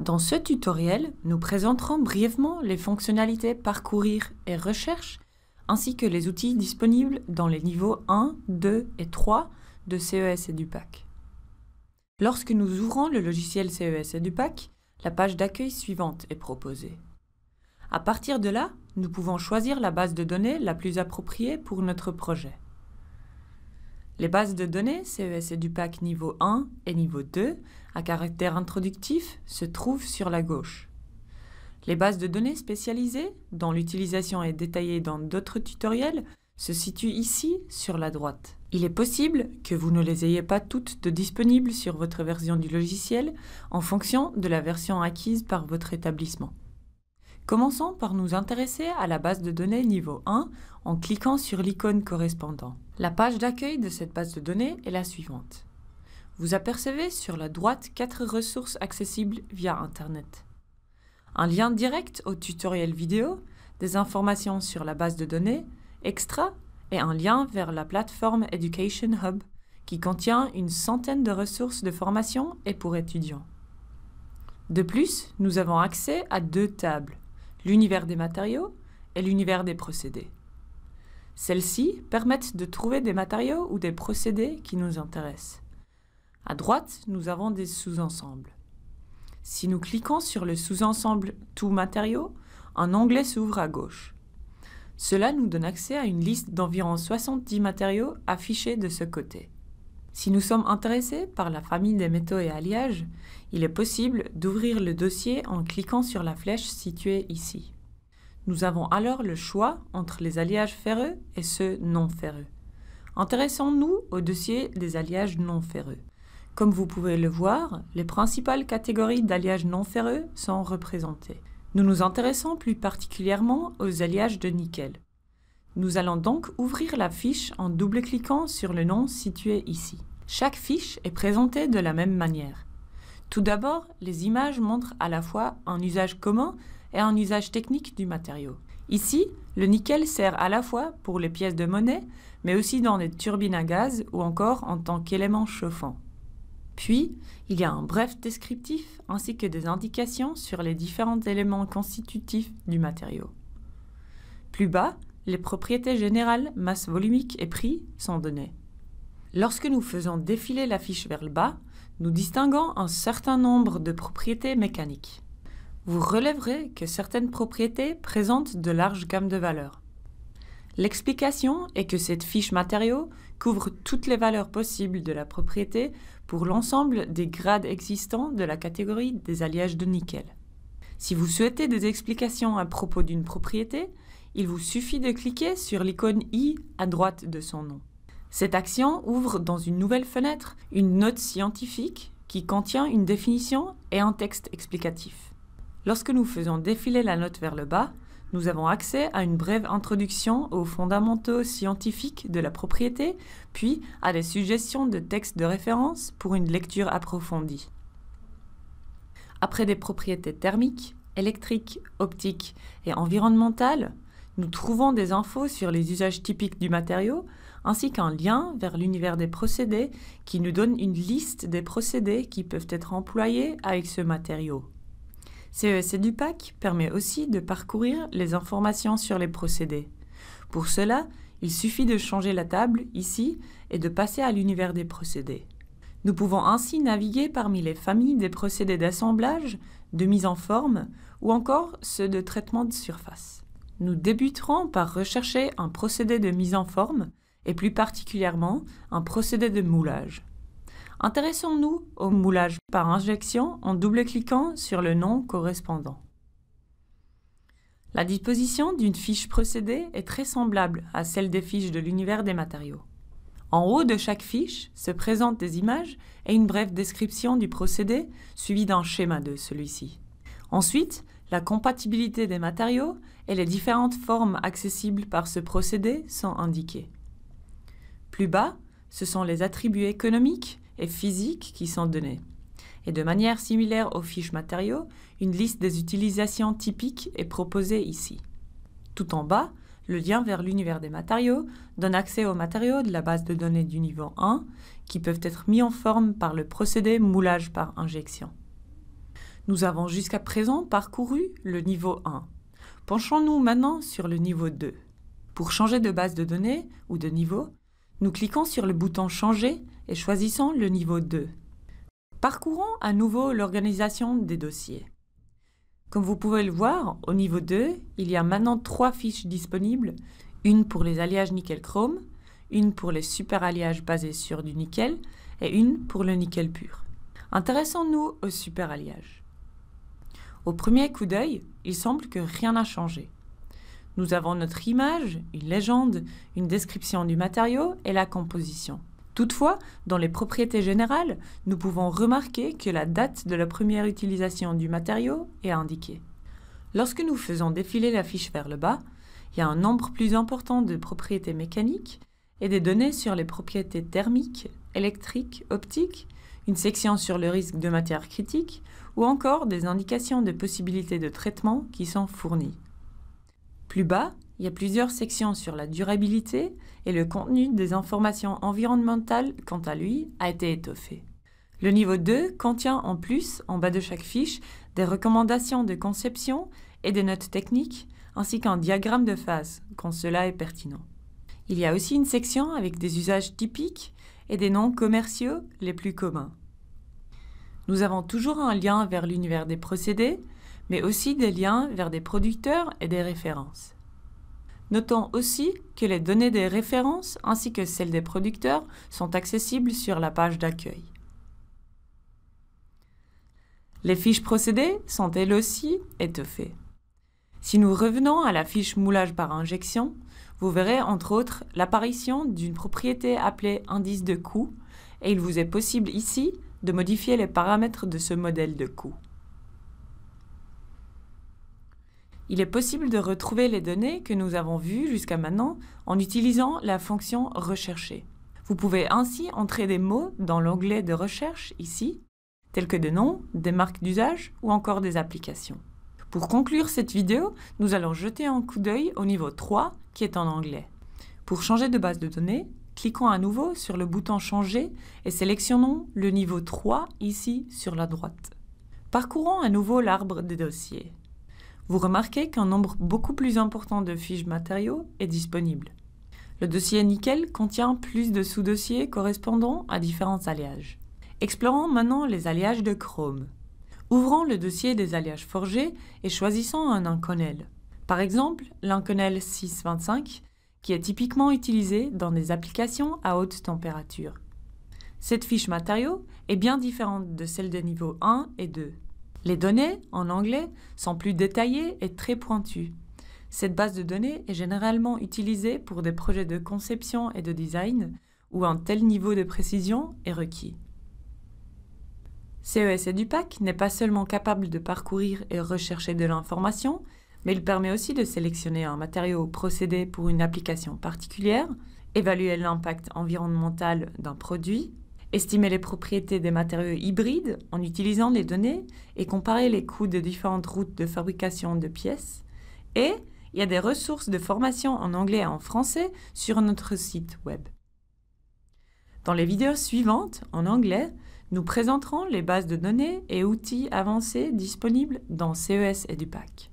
Dans ce tutoriel, nous présenterons brièvement les fonctionnalités Parcourir et Recherche, ainsi que les outils disponibles dans les niveaux 1, 2 et 3 de CES EduPack. Lorsque nous ouvrons le logiciel CES EduPack, la page d'accueil suivante est proposée. À partir de là, nous pouvons choisir la base de données la plus appropriée pour notre projet. Les bases de données CES EduPack niveau 1 et niveau 2 à caractère introductif se trouvent sur la gauche. Les bases de données spécialisées, dont l'utilisation est détaillée dans d'autres tutoriels, se situent ici sur la droite. Il est possible que vous ne les ayez pas toutes de disponibles sur votre version du logiciel en fonction de la version acquise par votre établissement. Commençons par nous intéresser à la base de données niveau 1 en cliquant sur l'icône correspondant. La page d'accueil de cette base de données est la suivante. Vous apercevez sur la droite 4 ressources accessibles via Internet. Un lien direct au tutoriel vidéo, des informations sur la base de données, extra et un lien vers la plateforme Education Hub qui contient une centaine de ressources de formation et pour étudiants. De plus, nous avons accès à 2 tables, l'univers des matériaux et l'univers des procédés. Celles-ci permettent de trouver des matériaux ou des procédés qui nous intéressent. À droite, nous avons des sous-ensembles. Si nous cliquons sur le sous-ensemble « Tout matériaux », un onglet s'ouvre à gauche. Cela nous donne accès à une liste d'environ 70 matériaux affichés de ce côté. Si nous sommes intéressés par la famille des métaux et alliages, il est possible d'ouvrir le dossier en cliquant sur la flèche située ici. Nous avons alors le choix entre les alliages ferreux et ceux non ferreux. Intéressons-nous au dossier des alliages non ferreux. Comme vous pouvez le voir, les principales catégories d'alliages non ferreux sont représentées. Nous nous intéressons plus particulièrement aux alliages de nickel. Nous allons donc ouvrir la fiche en double-cliquant sur le nom situé ici. Chaque fiche est présentée de la même manière. Tout d'abord, les images montrent à la fois un usage commun et un usage technique du matériau. Ici, le nickel sert à la fois pour les pièces de monnaie, mais aussi dans des turbines à gaz ou encore en tant qu'élément chauffant. Puis, il y a un bref descriptif ainsi que des indications sur les différents éléments constitutifs du matériau. Plus bas, les propriétés générales, masse volumique et prix sont données. Lorsque nous faisons défiler la fiche vers le bas, nous distinguons un certain nombre de propriétés mécaniques. Vous relèverez que certaines propriétés présentent de larges gammes de valeurs. L'explication est que cette fiche matériaux couvre toutes les valeurs possibles de la propriété pour l'ensemble des grades existants de la catégorie des alliages de nickel. Si vous souhaitez des explications à propos d'une propriété, il vous suffit de cliquer sur l'icône i à droite de son nom. Cette action ouvre dans une nouvelle fenêtre une note scientifique qui contient une définition et un texte explicatif. Lorsque nous faisons défiler la note vers le bas, nous avons accès à une brève introduction aux fondamentaux scientifiques de la propriété, puis à des suggestions de textes de référence pour une lecture approfondie. Après des propriétés thermiques, électriques, optiques et environnementales, nous trouvons des infos sur les usages typiques du matériau, ainsi qu'un lien vers l'univers des procédés qui nous donne une liste des procédés qui peuvent être employés avec ce matériau. CES EduPack permet aussi de parcourir les informations sur les procédés. Pour cela, il suffit de changer la table ici et de passer à l'univers des procédés. Nous pouvons ainsi naviguer parmi les familles des procédés d'assemblage, de mise en forme ou encore ceux de traitement de surface. Nous débuterons par rechercher un procédé de mise en forme et plus particulièrement un procédé de moulage. Intéressons-nous au moulage par injection en double-cliquant sur le nom correspondant. La disposition d'une fiche procédé est très semblable à celle des fiches de l'univers des matériaux. En haut de chaque fiche se présentent des images et une brève description du procédé suivie d'un schéma de celui-ci. Ensuite, la compatibilité des matériaux et les différentes formes accessibles par ce procédé sont indiquées. Plus bas, ce sont les attributs économiques et physiques qui sont donnés. Et de manière similaire aux fiches matériaux, une liste des utilisations typiques est proposée ici. Tout en bas, le lien vers l'univers des matériaux donne accès aux matériaux de la base de données du niveau 1 qui peuvent être mis en forme par le procédé moulage par injection. Nous avons jusqu'à présent parcouru le niveau 1. Penchons-nous maintenant sur le niveau 2. Pour changer de base de données ou de niveau, nous cliquons sur le bouton « Changer » et choisissons le niveau 2. Parcourons à nouveau l'organisation des dossiers. Comme vous pouvez le voir, au niveau 2, il y a maintenant 3 fiches disponibles, une pour les alliages nickel-chrome, une pour les super-alliages basés sur du nickel et une pour le nickel pur. Intéressons-nous au super-alliage. Au premier coup d'œil, il semble que rien n'a changé. Nous avons notre image, une légende, une description du matériau et la composition. Toutefois, dans les propriétés générales, nous pouvons remarquer que la date de la première utilisation du matériau est indiquée. Lorsque nous faisons défiler la fiche vers le bas, il y a un nombre plus important de propriétés mécaniques et des données sur les propriétés thermiques, électriques, optiques, une section sur le risque de matière critique ou encore des indications de possibilités de traitement qui sont fournies. Plus bas, il y a plusieurs sections sur la durabilité et le contenu des informations environnementales, quant à lui, a été étoffé. Le niveau 2 contient en plus, en bas de chaque fiche, des recommandations de conception et des notes techniques, ainsi qu'un diagramme de phase, quand cela est pertinent. Il y a aussi une section avec des usages typiques et des noms commerciaux les plus communs. Nous avons toujours un lien vers l'univers des procédés, mais aussi des liens vers des producteurs et des références. Notons aussi que les données des références ainsi que celles des producteurs sont accessibles sur la page d'accueil. Les fiches procédés sont elles aussi étoffées. Si nous revenons à la fiche moulage par injection, vous verrez entre autres l'apparition d'une propriété appelée indice de coût et il vous est possible ici de modifier les paramètres de ce modèle de coût. Il est possible de retrouver les données que nous avons vues jusqu'à maintenant en utilisant la fonction « Rechercher ». Vous pouvez ainsi entrer des mots dans l'onglet de recherche ici, tels que des noms, des marques d'usage ou encore des applications. Pour conclure cette vidéo, nous allons jeter un coup d'œil au niveau 3 qui est en anglais. Pour changer de base de données, cliquons à nouveau sur le bouton « Changer » et sélectionnons le niveau 3 ici sur la droite. Parcourons à nouveau l'arbre des dossiers. Vous remarquez qu'un nombre beaucoup plus important de fiches matériaux est disponible. Le dossier nickel contient plus de sous-dossiers correspondant à différents alliages. Explorons maintenant les alliages de chrome. Ouvrons le dossier des alliages forgés et choisissons un Inconel. Par exemple, l'Inconel 625, qui est typiquement utilisé dans des applications à haute température. Cette fiche matériaux est bien différente de celle des niveaux 1 et 2. Les données, en anglais, sont plus détaillées et très pointues. Cette base de données est généralement utilisée pour des projets de conception et de design où un tel niveau de précision est requis. CES EduPack n'est pas seulement capable de parcourir et rechercher de l'information, mais il permet aussi de sélectionner un matériau ou procédé pour une application particulière, évaluer l'impact environnemental d'un produit, estimer les propriétés des matériaux hybrides en utilisant les données et comparer les coûts de différentes routes de fabrication de pièces. Et il y a des ressources de formation en anglais et en français sur notre site web. Dans les vidéos suivantes, en anglais, nous présenterons les bases de données et outils avancés disponibles dans CES EduPack.